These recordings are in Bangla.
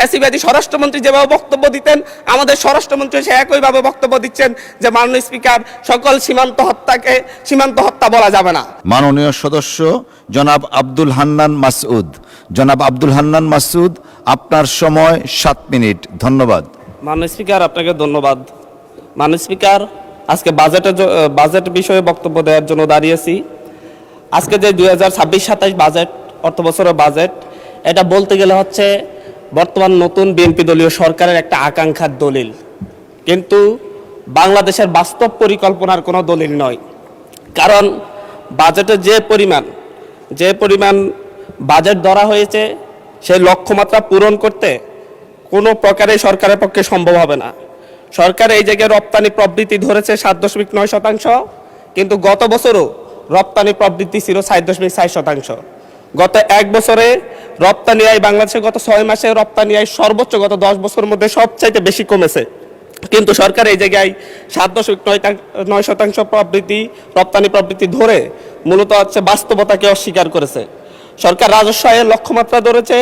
ফ্যাসিবাদী স্বরাষ্ট্রমন্ত্রী যেভাবে বক্তব্য দিতেন, আমাদের স্বরাষ্ট্রমন্ত্রী সে একইভাবে বক্তব্য দিচ্ছেন যে মাননীয় স্পিকার, সকল সীমান্ত হত্যাকে সীমান্ত হত্যা বলা যাবে না। মাননীয় সদস্য জনাব আব্দুল হান্নান মাসউদ। জনাব আব্দুল হান্নান মাসউদ, আপনার সময় 7 মিনিট। ধন্যবাদ। মাননীয় স্পিকার, আপনাকে ধন্যবাদ। মাননীয় স্পিকার, আজকে বাজেট বিষয়ে বক্তব্য দেওয়ার জন্য দাঁড়িয়েছি। আজকে যে 2026-27 বাজেট, অর্থ বছরের বাজেট, এটা বলতে গেলে হচ্ছে বর্তমান নতুন বিএনপি দলীয় সরকারের একটা আকাঙ্ক্ষার দলিল, কিন্তু বাংলাদেশের বাস্তব পরিকল্পনার কোনো দলিল নয়। কারণ বাজেটে যে পরিমাণ বাজেট ধরা হয়েছে, সেই লক্ষ্যমাত্রা পূরণ করতে কোনো প্রকারে সরকারের পক্ষে সম্ভব হবে না। সরকার এই জায়গায় রপ্তানি প্রবৃদ্ধি ধরেছে 7.9%, কিন্তু গত বছরও রপ্তানি প্রবৃদ্ধি ছিল 4.4%। গত এক বছরে রপ্তানি আয় বাংলাদেশে গত 6 মাসে রপ্তানি আয় সর্বোচ্চ গত 10 বছরের মধ্যে সবচাইতে বেশি কমেছে, কিন্তু সরকার এই জায়গায় 7.9% রপ্তানি প্রবৃদ্ধি ধরে মূলত হচ্ছে বাস্তবতাকে অস্বীকার করেছে। সরকার রাজস্ব আয়ের লক্ষ্যমাত্রা ধরেছে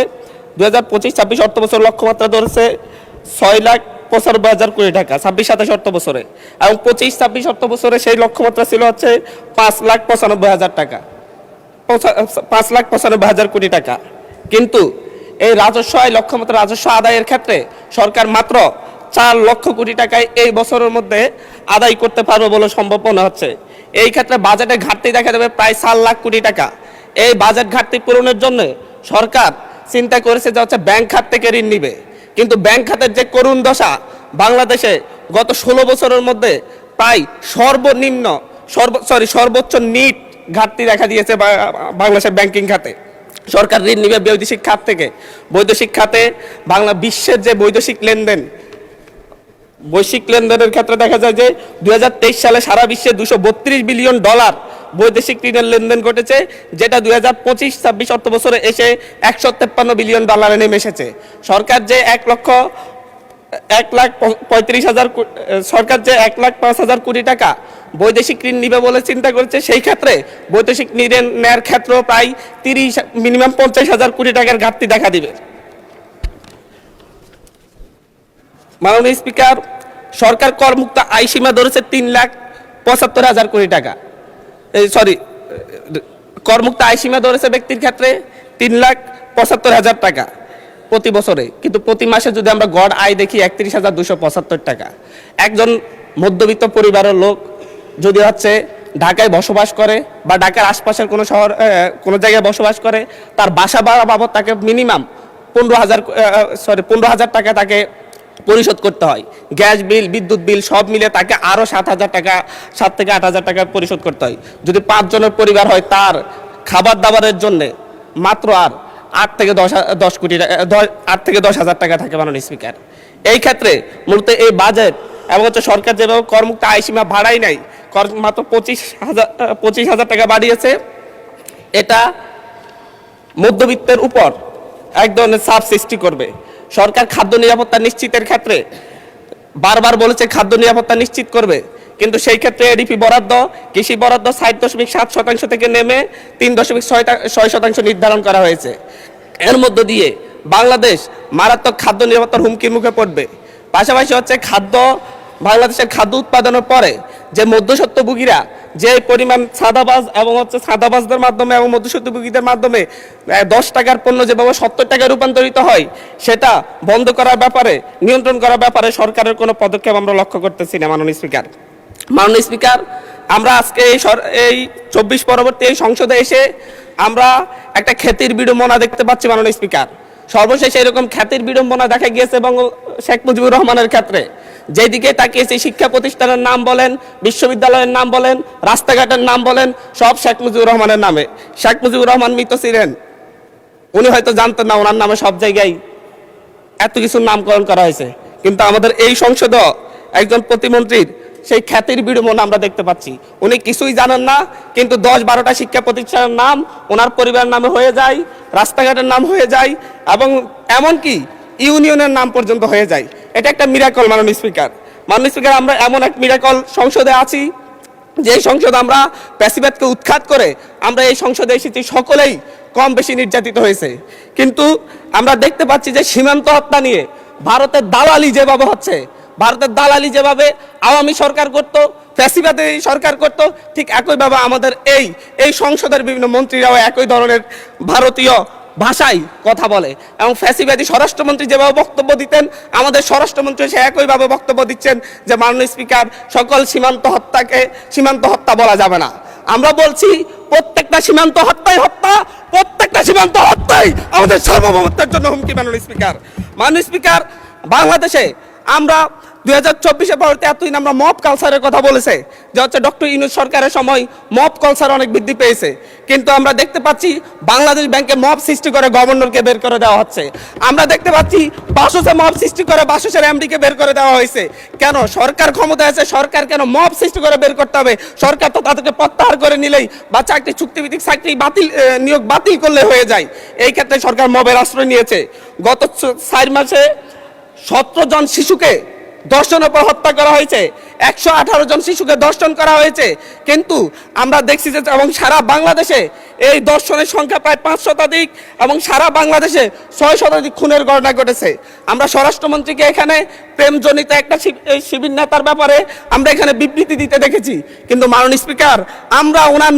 2025-26 অর্থ বছর লক্ষ্যমাত্রা ধরেছে 6,95,000 কোটি টাকা 26-27 অর্থ বছরে, এবং 25-26 অর্থ বছরে সেই লক্ষ্যমাত্রা ছিল হচ্ছে 5,95,000 টাকা, 5,95,000 কোটি টাকা। কিন্তু এই রাজস্ব আয় লক্ষ্যমাত্রা রাজস্ব আদায়ের ক্ষেত্রে সরকার মাত্র 4 লক্ষ কোটি টাকায় এই বছরের মধ্যে আদায় করতে পারবে বলে সম্ভব মনে হচ্ছে। এই ক্ষেত্রে বাজেটে ঘাটতি দেখা যাবে প্রায় 4 লাখ কোটি টাকা। এই বাজেট ঘাটতি পূরণের জন্য সরকার চিন্তা করেছে যে হচ্ছে ব্যাংক খাত থেকে ঋণ নিবে, কিন্তু ব্যাংক খাতের যে করুণ দশা, বাংলাদেশে গত 16 বছরের মধ্যে প্রায় সর্বোচ্চ নিট ঘাটতি দেখা দিয়েছে বাংলাদেশের ব্যাংকিং খাতে। সরকার ঋণ নিবে বৈদেশিক খাত থেকে। বৈদেশিক খাতে বিশ্বের যে বৈশ্বিক লেনদেনের ক্ষেত্রে দেখা যায় যে 2023 সালে সারা বিশ্বে $232 বিলিয়ন বৈদেশিক ঋণের লেনদেন ঘটেছে, যেটা 2025-26 অর্থ বছরে এসে $153 বিলিয়ন নেমে এসেছে। সরকার যে 1,35,000 কোটি টাকা বৈদেশিক ঋণ নিবে বলে চিন্তা করেছে, সেই ক্ষেত্রে বৈদেশিক ঋণ নেওয়ার ক্ষেত্রেও প্রায় মিনিমাম 50,000 কোটি টাকার ঘাটতি দেখা দিবে। মাননীয় স্পিকার, সরকার করমুক্ত আয় সীমা ধরেছে 3,75,000 কোটি টাকা। করমুক্ত আয় সীমা ধরেছে ব্যক্তির ক্ষেত্রে 3,75,000 টাকা প্রতি বছরে, কিন্তু প্রতি মাসে যদি আমরা গড় আয় দেখি 31,275 টাকা। একজন মধ্যবিত্ত পরিবারের লোক যদি হচ্ছে ঢাকায় বসবাস করে বা ঢাকার আশপাশের কোনো জায়গায় বসবাস করে, তার বাসা ভাড়া বাবদ তাকে মিনিমাম 15,000 টাকা তাকে পরিশোধ করতে হয়। গ্যাস বিল, বিদ্যুৎ বিল সব মিলে তাকে আরও 7,000 টাকা, 7 থেকে 8,000 টাকা পরিশোধ করতে হয়। যদি 5 জনের পরিবার হয়, তার খাবার দাবারের জন্য মাত্র আর 8 থেকে 10,000 টাকা থাকে। মাননীয় স্পিকার, এই ক্ষেত্রে মূলত এই বাজেট এবং হচ্ছে সরকার যেভাবে করমুক্ত আয় সীমা বাড়াই নাই, মাত্র 25,000 টাকা বাড়িয়েছে, এটা মধ্যবিত্তের উপর এক ধরনের চাপ সৃষ্টি করবে। সরকার খাদ্য নিরাপত্তা নিশ্চিতের ক্ষেত্রে বারবার বলেছে খাদ্য নিরাপত্তা নিশ্চিত করবে, কিন্তু সেই ক্ষেত্রে এডিপি বরাদ্দ, কৃষি বরাদ্দ 60.7% থেকে নেমে 3.6% নির্ধারণ করা হয়েছে। এর মধ্য দিয়ে বাংলাদেশ মারাত্মক খাদ্য নিরাপত্তার হুমকির মুখে পড়বে। পাশাপাশি হচ্ছে বাংলাদেশের খাদ্য উৎপাদনের পরে যে মধ্যস্বত্বভোগীরা যে পরিমাণ সাদাবাজদের মাধ্যমে এবং মধ্যস্বত্বভোগীদের মাধ্যমে 10 টাকার পণ্য যেভাবে 70 টাকায় রূপান্তরিত হয়, সেটা বন্ধ করার ব্যাপারে, নিয়ন্ত্রণ করার ব্যাপারে সরকারের কোনো পদক্ষেপ আমরা লক্ষ্য করতেছি না। মাননীয় স্পিকার, আমরা আজকে এই 24 পরবর্তী এই সংসদে এসে আমরা একটা খ্যাতির বিড়ম্বনা দেখতে পাচ্ছি। মাননীয় স্পিকার, সর্বশেষ এরকম খ্যাতির বিড়ম্বনা দেখা গিয়েছে এবং শেখ মুজিবুর রহমানের ক্ষেত্রে। যেদিকে তাকিয়েছি, শিক্ষা প্রতিষ্ঠানের নাম বলেন, বিশ্ববিদ্যালয়ের নাম বলেন, রাস্তাঘাটের নাম বলেন, সব শেখ মুজিবুর রহমানের নামে। শেখ মুজিবুর রহমান মৃত ছিলেন, উনি হয়তো জানতেন না ওনার নামে সব জায়গায় এত কিছুর নামকরণ করা হয়েছে, কিন্তু আমাদের এই সংসদে একজন প্রতিমন্ত্রীর সেই খ্যাতির বিড়ম্বনা আমরা দেখতে পাচ্ছি। উনি কিছুই জানেন না, কিন্তু 10-12টা শিক্ষা প্রতিষ্ঠানের নাম ওনার পরিবারের নামে হয়ে যায়, রাস্তাঘাটের নাম হয়ে যায়, এবং এমনকি ইউনিয়নের নাম পর্যন্ত হয়ে যায়। এটা একটা মিরাকল। মাননীয় স্পিকার, আমরা এমন এক মিরাকল সংসদে আছি, যে সংসদ আমরা প্যাসিবাদকে উৎখাত করে আমরা এই সংসদে এসেছি সকলেই কম বেশি নির্যাতিত হয়েছে। কিন্তু আমরা দেখতে পাচ্ছি যে সীমান্ত হত্যা নিয়ে ভারতের দালালি যেভাবে হচ্ছে, ভারতের দালালি যেভাবে আওয়ামী সরকার করত, ফ্যাসিবাদী সরকার করত, ঠিক একইভাবে আমাদের এই সংসদের বিভিন্ন মন্ত্রীরাও একই ধরনের ভারতীয় ভাষায় কথা বলে। এবং ফ্যাসিবাদী স্বরাষ্ট্রমন্ত্রী যেভাবে বক্তব্য দিতেন, আমাদের স্বরাষ্ট্রমন্ত্রী সে একইভাবে বক্তব্য দিচ্ছেন যে মাননীয় স্পিকার, সকল সীমান্ত হত্যাকে সীমান্ত হত্যা বলা যাবে না। আমরা বলছি প্রত্যেকটা সীমান্ত হত্যাই হত্যা, প্রত্যেকটা সীমান্ত হত্যাই আমাদের সার্বভৌমত্বের জন্য হুমকি। মাননীয় স্পিকার, বাংলাদেশে আমরা 2024-এ পরবর্তী এতদিন আমরা মব কালচারের কথা বলেছে যে হচ্ছে ডক্টর ইউনূস সরকারের সময় মব কালচার অনেক বৃদ্ধি পেয়েছে, কিন্তু আমরা দেখতে পাচ্ছি বাংলাদেশ ব্যাংকে মব সৃষ্টি করে গভর্নরকে বের করে দেওয়া হচ্ছে। আমরা দেখতে পাচ্ছি বাসসে মব সৃষ্টি করে বাসসের এমডিকে বের করে দেওয়া হয়েছে। কেন? সরকার ক্ষমতায় আছে, সরকার কেন মব সৃষ্টি করে বের করতে হবে? সরকার তো তাদেরকে প্রত্যাহার করে নিলেই বা চাকরি চুক্তিভিত্তিক চাকরি নিয়োগ বাতিল করলে হয়ে যায়। এই ক্ষেত্রে সরকার মবের আশ্রয় নিয়েছে। গত 4 মাসে 17 জন শিশুকে ধর্ষণের পর হত্যা করা হয়েছে, 118 জন শিশুকে ধর্ষণ করা হয়েছে। কিন্তু আমরা দেখছি যে এবং সারা বাংলাদেশে এই ধর্ষণের সংখ্যা প্রায় 5 শতাধিক এবং সারা বাংলাদেশে 6 শতাধিক খুনের ঘটনা ঘটেছে। আমরা স্বরাষ্ট্রমন্ত্রীকে এখানে প্রেমজনিত একটা শিবির নেতার ব্যাপারে আমরা এখানে বিবৃতি দিতে দেখেছি, কিন্তু মাননীয় স্পিকার, আমরা ওনার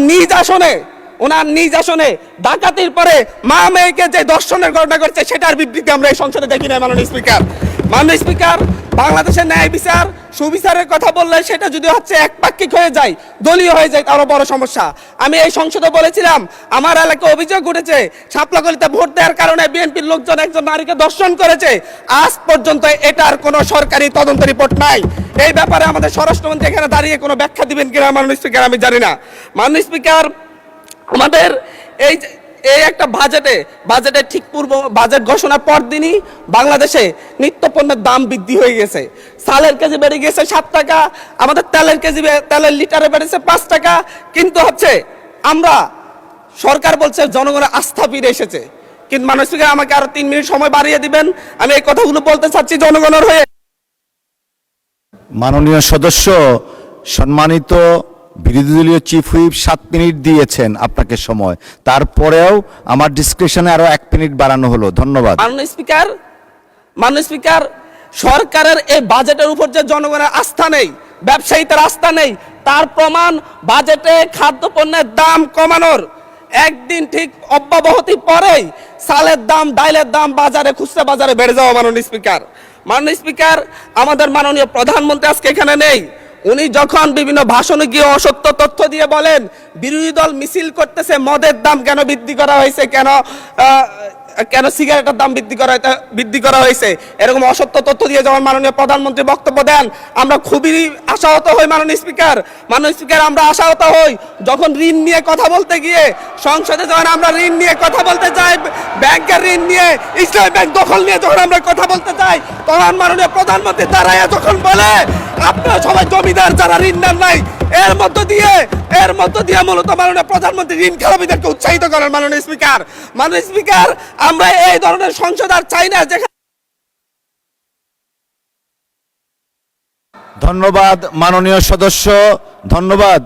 নিজ আসনে ডাকাতির পরে মা মেয়েকে যে ধর্ষণের ঘটনা ঘটছে সেটার বিবৃতি আমরা এই সংসদে দেখি না। মাননীয় স্পিকার, বাংলাদেশের ন্যায় বিচার সুবিচারের কথা বললে সেটা যদি হচ্ছে একপাক্ষিক হয়ে যায়, দলীয় হয়ে যায়, তারও বড় সমস্যা। আমি এই সংসদে বলেছিলাম আমার এলাকায় অভিযোগ উঠেছে শাপলাকলিতে ভোট দেওয়ার কারণে বিএনপির লোকজন একজন নারীকে ধর্ষণ করেছে। আজ পর্যন্ত এটার কোনো সরকারি তদন্ত রিপোর্ট নাই। এই ব্যাপারে আমাদের স্বরাষ্ট্রমন্ত্রী এখানে দাঁড়িয়ে কোনো ব্যাখ্যা দিবেন কিনা মাননীয় স্পিকার আমি জানি না। মাননীয় স্পিকার, আমাদের এই একটা বাজেটে ঠিক পূর্ব বাজেট ঘোষণার পর দিনই বাংলাদেশে নিত্যপণ্যের দাম বৃদ্ধি হয়ে গেছে। চালের কেজি বেড়ে গেছে 7 টাকা, আমাদের তেলের লিটারে বেড়েছে 5 টাকা। কিন্তু হচ্ছে আমরা সরকার বলছে জনগণের আস্থা ফিরে এসেছে। কিন্তু মাননীয় স্পিকার, আমাকে আরো 3 মিনিট সময় বাড়িয়ে দিবেন, আমি এই কথাগুলো বলতে চাচ্ছি জনগণের হয়ে। মাননীয় সদস্য, সম্মানিত বিরোধী দলীয় চিফ হুইপ 7 মিনিট দিয়েছেন আপনাকে সময়, তারপরেও আমার ডিসক্রিপশনে আরো 1 মিনিট বাড়ানো হলো। ধন্যবাদ। মাননীয় স্পিকার, সরকারের এই বাজেটের উপর যে জনগণের আস্থা নেই, ব্যবসায়ীদের আস্থা নেই, তার প্রমাণ বাজেটে খাদ্যপণ্যের দাম কমানোর একদিন ঠিক অব্যাহতি পরেই চালের দাম, ডাইলের দাম খুচরা বাজারে বেড়ে যাওয়া। মাননীয় স্পিকার, আমাদের মাননীয় প্রধানমন্ত্রী আজকে এখানে নেই। উনি যখন বিভিন্ন ভাষণে গিয়ে অসত্য তথ্য দিয়ে বলেন বিরোধী দল মিছিল করতেছে মদের দাম কেন বৃদ্ধি করা হয়েছে, কেন সিগারেটের দাম বৃদ্ধি করা হয়েছে, এরকম অসত্য তথ্য দিয়ে যখন মাননীয় প্রধানমন্ত্রী বক্তব্য দেন, আমরা খুবই আশাহত হই। মাননীয় স্পিকার, আমরা আশাহত হই যখন ঋণ নিয়ে কথা বলতে গিয়ে সংসদে যখন আমরা ঋণ নিয়ে কথা বলতে চাই, ব্যাংকের ঋণ নিয়ে, ইসলামী ব্যাংক দখল নিয়ে যখন আমরা কথা বলতে চাই, তখন মাননীয় প্রধানমন্ত্রী দাঁড়ায় যখন বলে আপনারা সবাই জমিদার, যারা ঋণ নেন নাই, এর মধ্য দিয়ে মূলত মাননীয় প্রধানমন্ত্রী ঋণ খেলাপিদেরকে উৎসাহিত করেন। মাননীয় স্পিকার, আমরা এই ধরনের সংসদ আর চাই না। ধন্যবাদ মাননীয় সদস্য, ধন্যবাদ।